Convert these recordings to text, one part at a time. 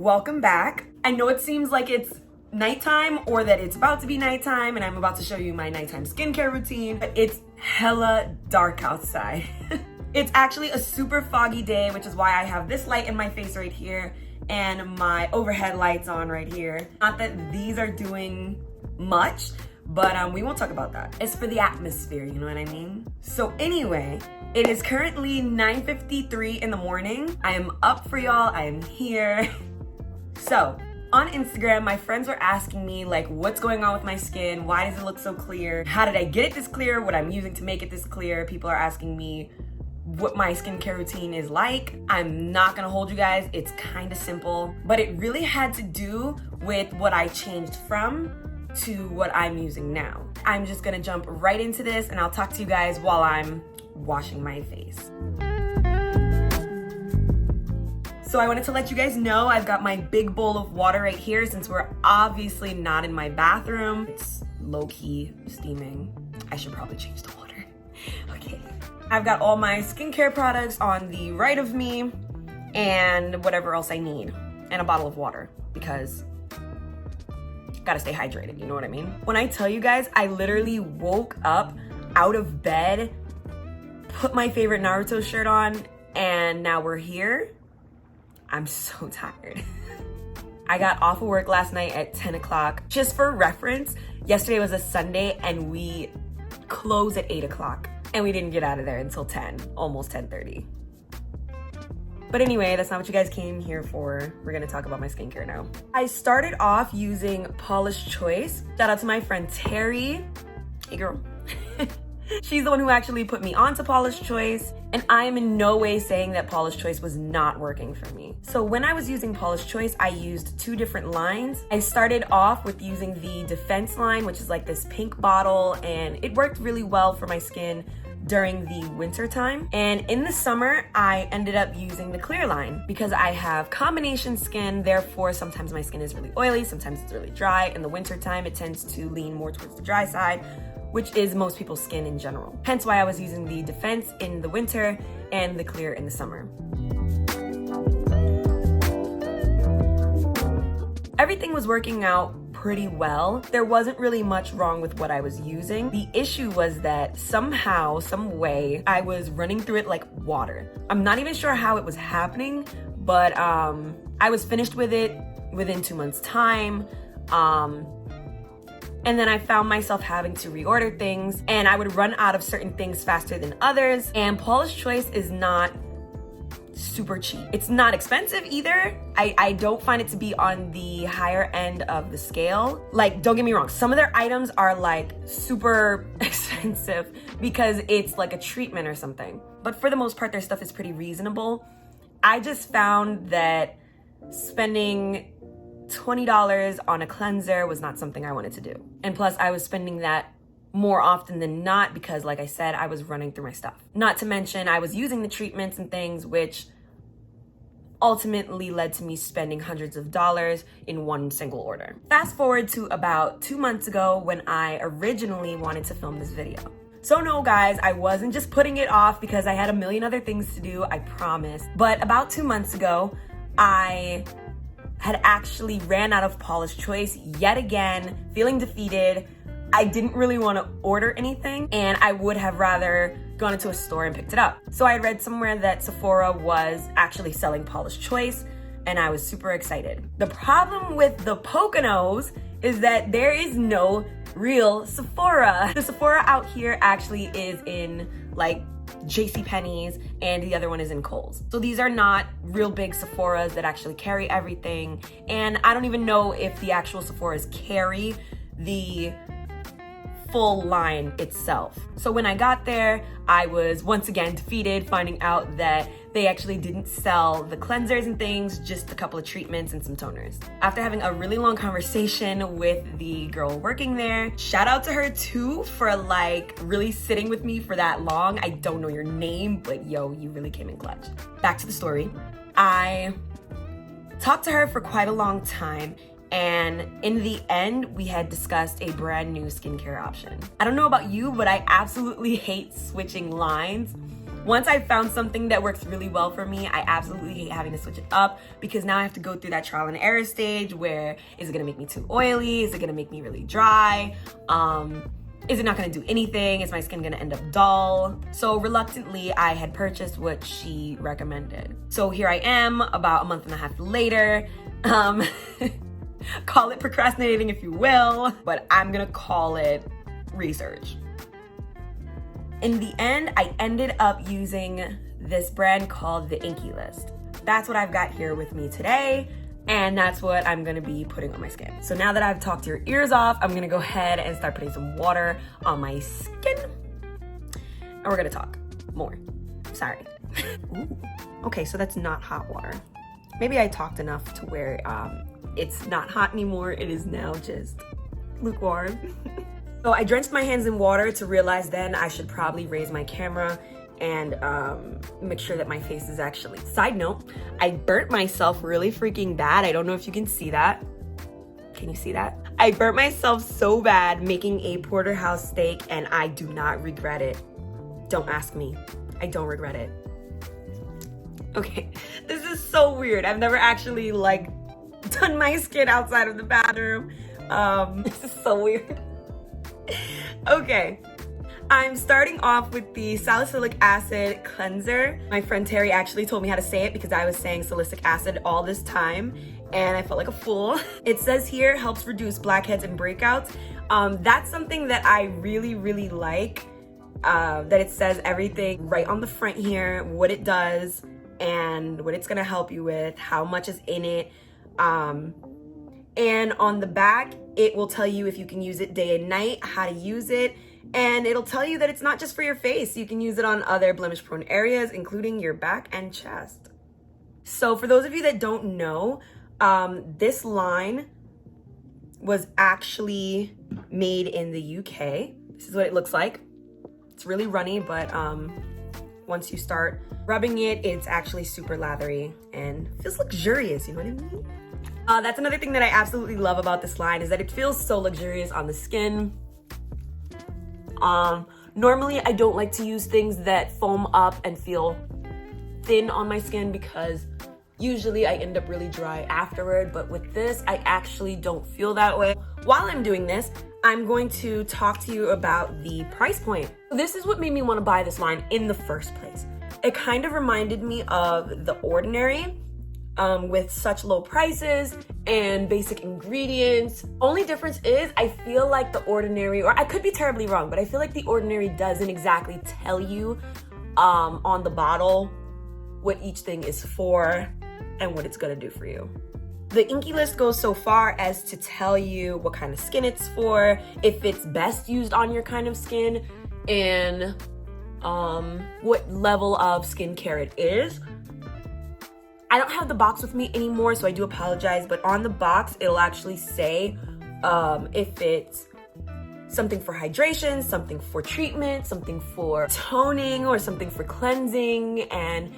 welcome back. I know it seems like it's nighttime or that it's about to be nighttime and I'm about to show you my nighttime skincare routine, but it's hella dark outside. It's actually a super foggy day, which is why I have this light in my face right here and my overhead lights on right here. Not that these are doing much, but we won't talk about that. It's for the atmosphere, you know what I mean? So anyway, it is currently 9:53 in the morning. I am up for y'all, I am here. So on Instagram, my friends were asking me like, what's going on with my skin? Why does it look so clear? How did I get it this clear? What I'm using to make it this clear? People are asking me what my skincare routine is like. I'm not gonna hold you guys, it's kind of simple, but it really had to do with what I changed from to what I'm using now. I'm just gonna jump right into this and I'll talk to you guys while I'm washing my face. So I wanted to let you guys know I've got my big bowl of water right here since we're obviously not in my bathroom. It's low-key steaming. I should probably change the water. Okay. I've got all my skincare products on the right of me and whatever else I need, and a bottle of water because gotta stay hydrated, you know what I mean? When I tell you guys, I literally woke up out of bed, put my favorite Naruto shirt on, and now we're here. I'm so tired. I got off of work last night at 10 o'clock. Just for reference, yesterday was a Sunday and we closed at 8 o'clock and we didn't get out of there until 10, almost 10:30. But anyway, that's not what you guys came here for. We're gonna talk about my skincare now. I started off using Paula's Choice. Shout out to my friend Terry. Hey girl. She's the one who actually put me onto Paula's Choice, and I am in no way saying that Paula's Choice was not working for me. So when I was using Paula's Choice, I used two different lines. I started off with using the Defense line, which is like this pink bottle, and it worked really well for my skin during the winter time. And in the summer, I ended up using the clear line because I have combination skin, therefore sometimes my skin is really oily, sometimes it's really dry. In the winter time, it tends to lean more towards the dry side, which is most people's skin in general. Hence why I was using the Defense in the winter and the clear in the summer. Everything was working out pretty well. There wasn't really much wrong with what I was using. The issue was that somehow, some way, I was running through it like water. I'm not even sure how it was happening, but I was finished with it within 2 months' time. And then I found myself having to reorder things and I would run out of certain things faster than others. And Paula's Choice is not super cheap. It's not expensive either. I don't find it to be on the higher end of the scale. Like, don't get me wrong, some of their items are like super expensive because it's like a treatment or something. But for the most part, their stuff is pretty reasonable. I just found that spending $20 on a cleanser was not something I wanted to do. And plus I was spending that more often than not because, like I said, I was running through my stuff. Not to mention I was using the treatments and things which ultimately led to me spending hundreds of dollars in one single order. Fast forward to about 2 months ago when I originally wanted to film this video. So no guys, I wasn't just putting it off because I had a million other things to do, I promise. But about 2 months ago, I had actually ran out of Paula's Choice yet again, feeling defeated. I didn't really want to order anything and I would have rather gone into a store and picked it up. So I read somewhere that Sephora was actually selling Paula's Choice and I was super excited. The problem with the Poconos is that there is no real Sephora. The Sephora out here actually is in like JCPenney's and the other one is in Kohl's. So these are not real big Sephoras that actually carry everything. And I don't even know if the actual Sephoras carry the full line itself. So when I got there, I was once again defeated, finding out that they actually didn't sell the cleansers and things, just a couple of treatments and some toners. After having a really long conversation with the girl working there, shout out to her too for like really sitting with me for that long. I don't know your name, but yo, you really came in clutch. Back to the story. I talked to her for quite a long time, and in the end, we had discussed a brand new skincare option. I don't know about you, but I absolutely hate switching lines. Once I found something that works really well for me, I absolutely hate having to switch it up, because now I have to go through that trial and error stage where, is it gonna make me too oily? Is it gonna make me really dry? Is it not gonna do anything? Is my skin gonna end up dull? So reluctantly, I had purchased what she recommended. So here I am, about a month and a half later. Call it procrastinating if you will, but I'm gonna call it research. In the end, I ended up using this brand called the INKEY List. That's what I've got here with me today, and that's what I'm gonna be putting on my skin. So now that I've talked your ears off, I'm gonna go ahead and start putting some water on my skin, and we're gonna talk more. Sorry. Ooh. Okay, so that's not hot water. Maybe I talked enough to where it's not hot anymore. It is now just lukewarm. So I drenched my hands in water to realize then I should probably raise my camera and make sure that my face is actually. Side note, I burnt myself really freaking bad. I don't know if you can see that. Can you see that? I burnt myself so bad making a porterhouse steak, and I do not regret it. Don't ask me. I don't regret it. Okay, this is so weird. I've never actually like done my skin outside of the bathroom. This is so weird. Okay, I'm starting off with the Salicylic Acid Cleanser. My friend Terry actually told me how to say it because I was saying salicylic acid all this time and I felt like a fool. It says here, helps reduce blackheads and breakouts. That's something that I really like, that it says everything right on the front here, what it does and what it's gonna help you with, how much is in it. And on the back, it will tell you if you can use it day and night, how to use it, and it'll tell you that it's not just for your face. You can use it on other blemish-prone areas, including your back and chest. So for those of you that don't know, this line was actually made in the UK. This is what it looks like. It's really runny, but once you start rubbing it, it's actually super lathery and feels luxurious, you know what I mean? That's another thing that I absolutely love about this line, is that it feels so luxurious on the skin. Normally I don't like to use things that foam up and feel thin on my skin because usually I end up really dry afterward, but with this, I actually don't feel that way. While I'm doing this, I'm going to talk to you about the price point. This is what made me want to buy this line in the first place. It kind of reminded me of The Ordinary, with such low prices and basic ingredients. Only difference is I feel like The Ordinary, or I could be terribly wrong, but I feel like The Ordinary doesn't exactly tell you on the bottle what each thing is for and what it's gonna do for you. The INKEY List goes so far as to tell you what kind of skin it's for, if it's best used on your kind of skin, and what level of skincare it is. I don't have the box with me anymore, so I do apologize, but on the box, it'll actually say if it's something for hydration, something for treatment, something for toning, or something for cleansing, and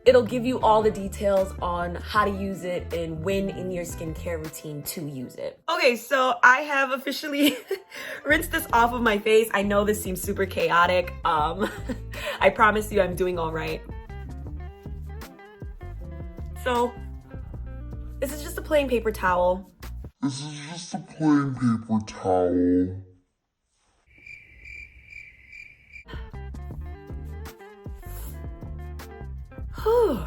it'll give you all the details on how to use it and when in your skincare routine to use it. Okay, so I have officially rinsed this off of my face. I know this seems super chaotic. I promise you I'm doing all right. So, this is just a plain paper towel. Whew.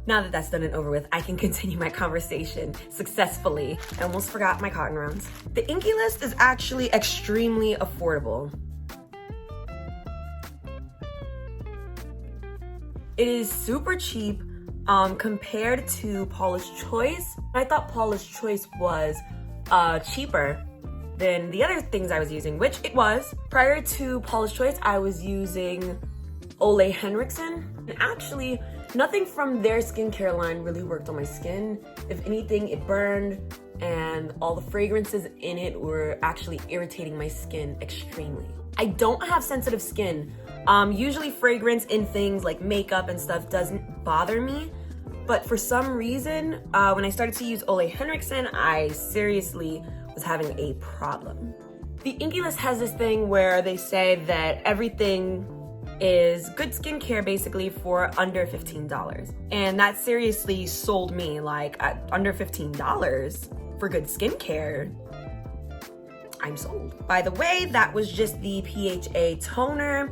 Now that that's done and over with, I can continue my conversation successfully. I almost forgot my cotton rounds. The INKEY List is actually extremely affordable. It is super cheap compared to Paula's Choice. I thought Paula's Choice was cheaper than the other things I was using, which it was. Prior to Paula's Choice, I was using Ole Henriksen. And actually, nothing from their skincare line really worked on my skin. If anything, it burned, and all the fragrances in it were actually irritating my skin extremely. I don't have sensitive skin. Usually fragrance in things like makeup and stuff doesn't bother me, but for some reason, when I started to use Ole Henriksen, I seriously was having a problem. The INKEY List has this thing where they say that everything is good skincare basically for under $15. And that seriously sold me. Like, at under $15 for good skincare, I'm sold. By the way, that was just the PHA Toner.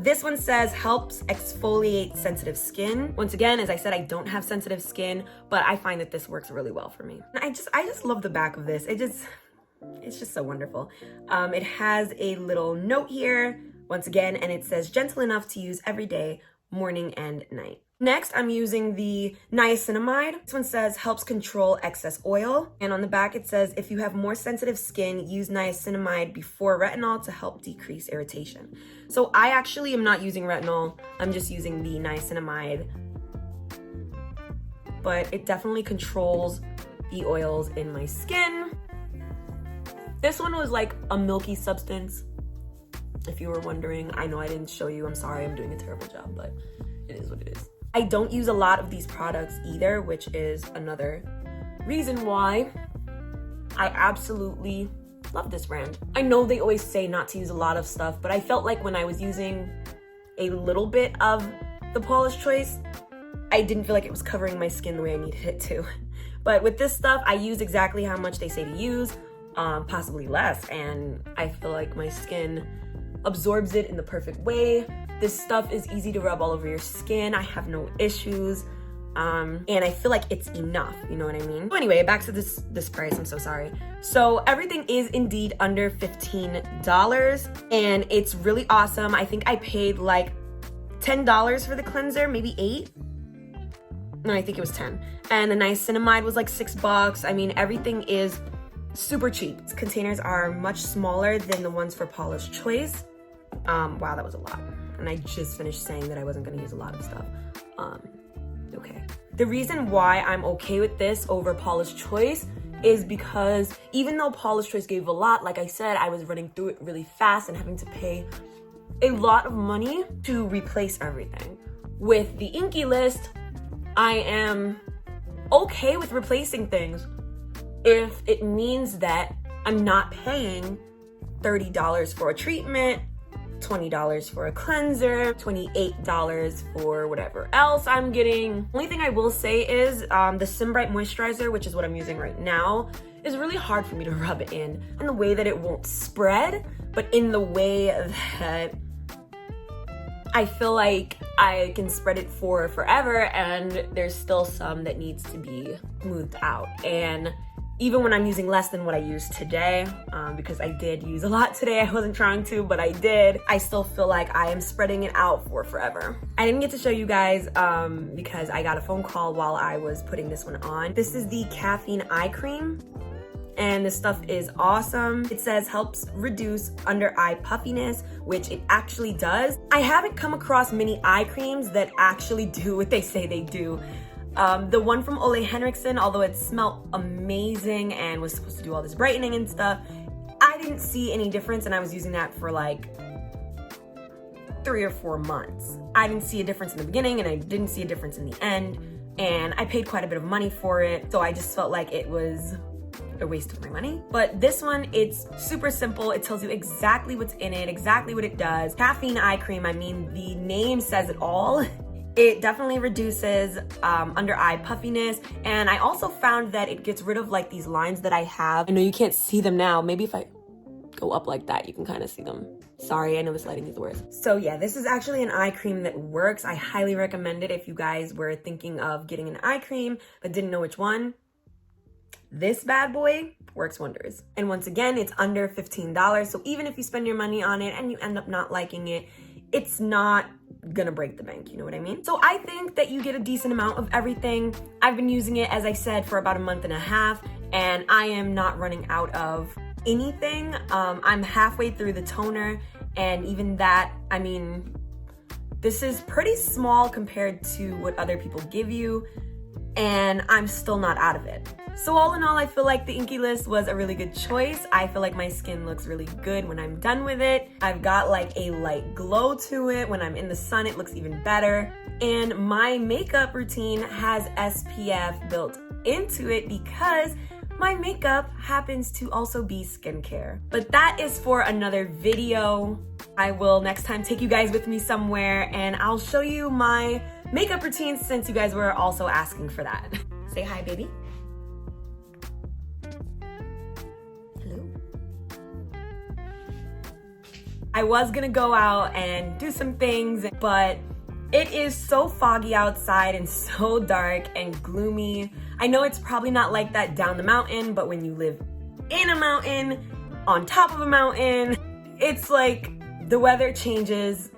This one says helps exfoliate sensitive skin. Once again, as I said, I don't have sensitive skin, but I find that this works really well for me. And I just love the back of this. It's just so wonderful. It has a little note here, once again, and it says gentle enough to use every day, morning and night. Next, I'm using the Niacinamide. This one says helps control excess oil. And on the back, it says if you have more sensitive skin, use Niacinamide before retinol to help decrease irritation. So I actually am not using retinol. I'm just using the Niacinamide. But it definitely controls the oils in my skin. This one was like a milky substance, if you were wondering. I know I didn't show you. I'm sorry. I'm doing a terrible job, but it is what it is. I don't use a lot of these products either, which is another reason why I absolutely love this brand. I know they always say not to use a lot of stuff, but I felt like when I was using a little bit of the Paula's Choice, I didn't feel like it was covering my skin the way I needed it to. But with this stuff, I use exactly how much they say to use, possibly less, and I feel like my skin absorbs it in the perfect way. This stuff is easy to rub all over your skin. I have no issues. And I feel like it's enough, you know what I mean? So anyway, back to this price, I'm so sorry. So everything is indeed under $15 and it's really awesome. I think I paid like $10 for the cleanser, maybe $8. No, I think it was 10. And the Niacinamide was like $6. I mean, everything is super cheap. Its containers are much smaller than the ones for Paula's Choice. Wow, that was a lot. And I just finished saying that I wasn't gonna use a lot of stuff. Okay. The reason why I'm okay with this over Paula's Choice is because even though Paula's Choice gave a lot, like I said, I was running through it really fast and having to pay a lot of money to replace everything. With the INKEY List, I am okay with replacing things if it means that I'm not paying $30 for a treatment, $20 for a cleanser, $28 for whatever else I'm getting. Only thing I will say is the Symbright Moisturizer, which is what I'm using right now, is really hard for me to rub it in the way that it won't spread, but in the way that I feel like I can spread it for forever, and there's still some that needs to be smoothed out. And even when I'm using less than what I used today, because I did use a lot today, I wasn't trying to, but I did, I still feel like I am spreading it out for forever. I didn't get to show you guys because I got a phone call while I was putting this one on. This is the Caffeine Eye Cream, and this stuff is awesome. It says helps reduce under eye puffiness, which it actually does. I haven't come across many eye creams that actually do what they say they do. The one from Ole Henriksen, although it smelled amazing and was supposed to do all this brightening and stuff, I didn't see any difference, and I was using that for like 3 or 4 months. I didn't see a difference in the beginning, and I didn't see a difference in the end, and I paid quite a bit of money for it, so I just felt like it was a waste of my money. But this one, it's super simple. It tells you exactly what's in it, exactly what it does. Caffeine Eye Cream, I mean, the name says it all. It definitely reduces under eye puffiness, and I also found that it gets rid of like these lines that I have. I know you can't see them now. Maybe if I go up like that, you can kind of see them. Sorry, I know this lighting is the worst. So yeah, this is actually an eye cream that works. I highly recommend it if you guys were thinking of getting an eye cream but didn't know which one. This bad boy works wonders. And once again, it's under $15. So even if you spend your money on it and you end up not liking it, it's not gonna break the bank, you know what I mean? So I think that you get a decent amount of everything. I've been using it, as I said, for about a month and a half, and I am not running out of anything. I'm halfway through the toner, and even that, I mean, this is pretty small compared to what other people give you, and I'm still not out of it. So all in all, I feel like the INKEY List was a really good choice. I feel like my skin looks really good when I'm done with it. I've got like a light glow to it. When I'm in the sun, it looks even better. And my makeup routine has SPF built into it because my makeup happens to also be skincare. But that is for another video. I will next time take you guys with me somewhere and I'll show you my makeup routine since you guys were also asking for that. Say hi, baby. Hello. I was gonna go out and do some things, but it is so foggy outside and so dark and gloomy. I know it's probably not like that down the mountain, but when you live in a mountain, on top of a mountain, it's like the weather changes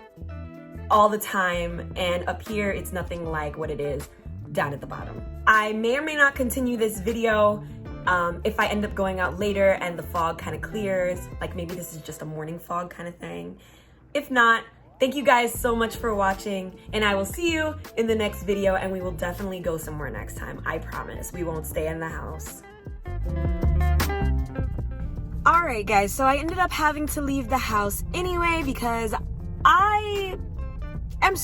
all the time, and up here it's nothing like what it is down at the bottom. I may or may not continue this video if I end up going out later and the fog kind of clears, like maybe this is just a morning fog kind of thing. If not, thank you guys so much for watching, and I will see you in the next video, and we will definitely go somewhere next time. I promise. We won't stay in the house. Alright guys, so I ended up having to leave the house anyway because I am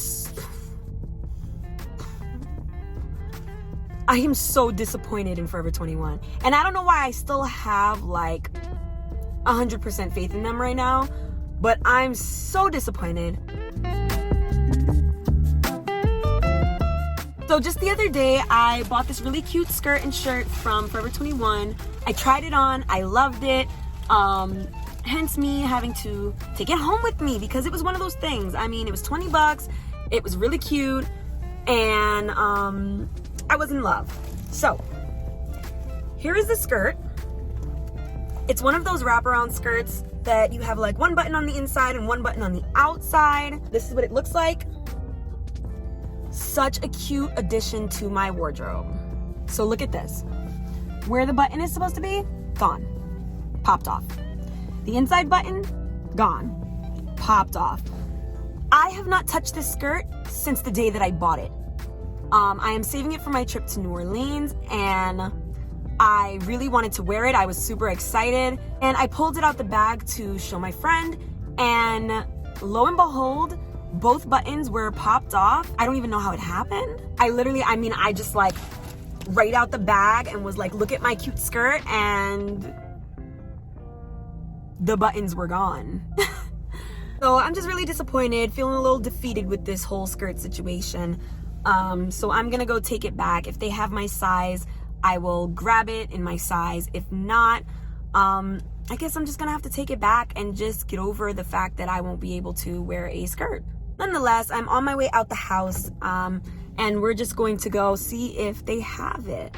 so disappointed in Forever 21. And I don't know why I still have like 100% faith in them right now, but I'm so disappointed. So just the other day, I bought this really cute skirt and shirt from Forever 21. I tried it on, I loved it. Hence me having to take it home with me because it was one of those things. I mean, it was 20 bucks, it was really cute, and I was in love. So here is the skirt. It's one of those wraparound skirts that you have like one button on the inside and one button on the outside. This is what it looks like. Such a cute addition to my wardrobe. So look at this. Where the button is supposed to be, gone. Popped off. The inside button, gone. Popped off. I have not touched this skirt since the day that I bought it. I am saving it for my trip to New Orleans, and I really wanted to wear it. I was super excited, and I pulled it out the bag to show my friend, and lo and behold, both buttons were popped off. I don't even know how it happened. I just like right out the bag and was like, look at my cute skirt, and the buttons were gone. So I'm just really disappointed, feeling a little defeated with this whole skirt situation. So I'm gonna go take it back. If they have my size, I will grab it in my size. If not, I guess I'm just gonna have to take it back and just get over the fact that I won't be able to wear a skirt. Nonetheless, I'm on my way out the house, and we're just going to go see if they have it.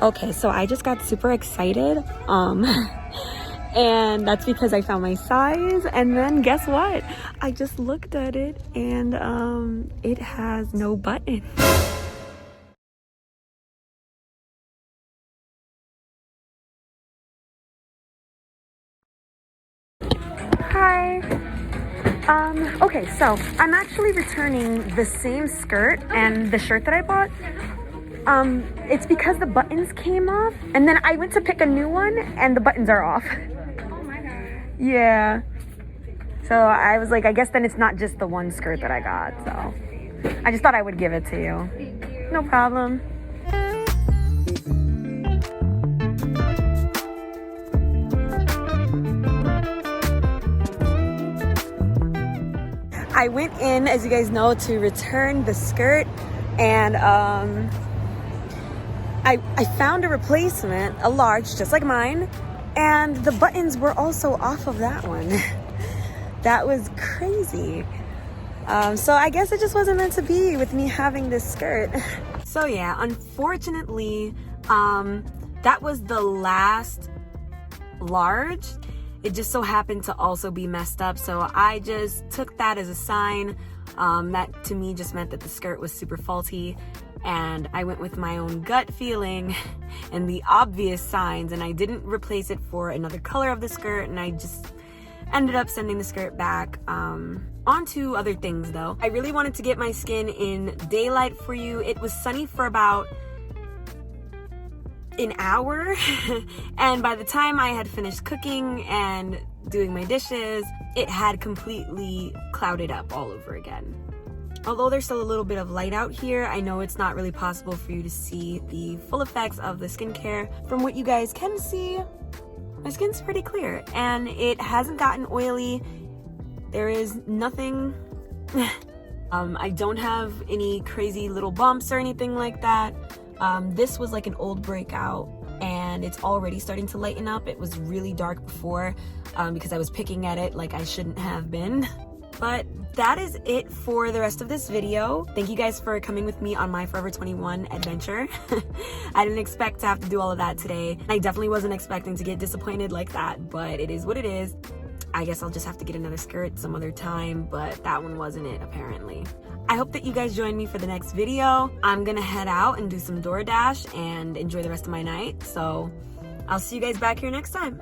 Okay, so I just got super excited, and that's because I found my size, and then guess what? I just looked at it, and it has no button. Hi. Okay, so I'm actually returning the same skirt and the shirt that I bought. It's because the buttons came off, and then I went to pick a new one and the buttons are off. Oh my god. Yeah. So I was like, I guess then it's not just the one skirt that I got, so I just thought I would give it to you. Thank you. No problem. I went in, as you guys know, to return the skirt, and I found a replacement, a large, just like mine, and the buttons were also off of that one. That was crazy. So I guess it just wasn't meant to be with me having this skirt. So yeah, unfortunately, that was the last large. It just so happened to also be messed up, so I just took that as a sign. That to me just meant that the skirt was super faulty, and I went with my own gut feeling and the obvious signs, and I didn't replace it for another color of the skirt, and I just ended up sending the skirt back. Onto other things though. I really wanted to get my skin in daylight for you. It was sunny for about an hour. And by the time I had finished cooking and doing my dishes, it had completely clouded up all over again. Although there's still a little bit of light out here, I know it's not really possible for you to see the full effects of the skincare. From what you guys can see, my skin's pretty clear and it hasn't gotten oily. There is nothing, I don't have any crazy little bumps or anything like that. This was like an old breakout and it's already starting to lighten up. It was really dark before because I was picking at it like I shouldn't have been. But that is it for the rest of this video. Thank you guys for coming with me on my Forever 21 adventure. I didn't expect to have to do all of that today. I definitely wasn't expecting to get disappointed like that, but it is what it is. I guess I'll just have to get another skirt some other time, but that one wasn't it apparently. I hope that you guys join me for the next video. I'm gonna head out and do some DoorDash and enjoy the rest of my night. So I'll see you guys back here next time.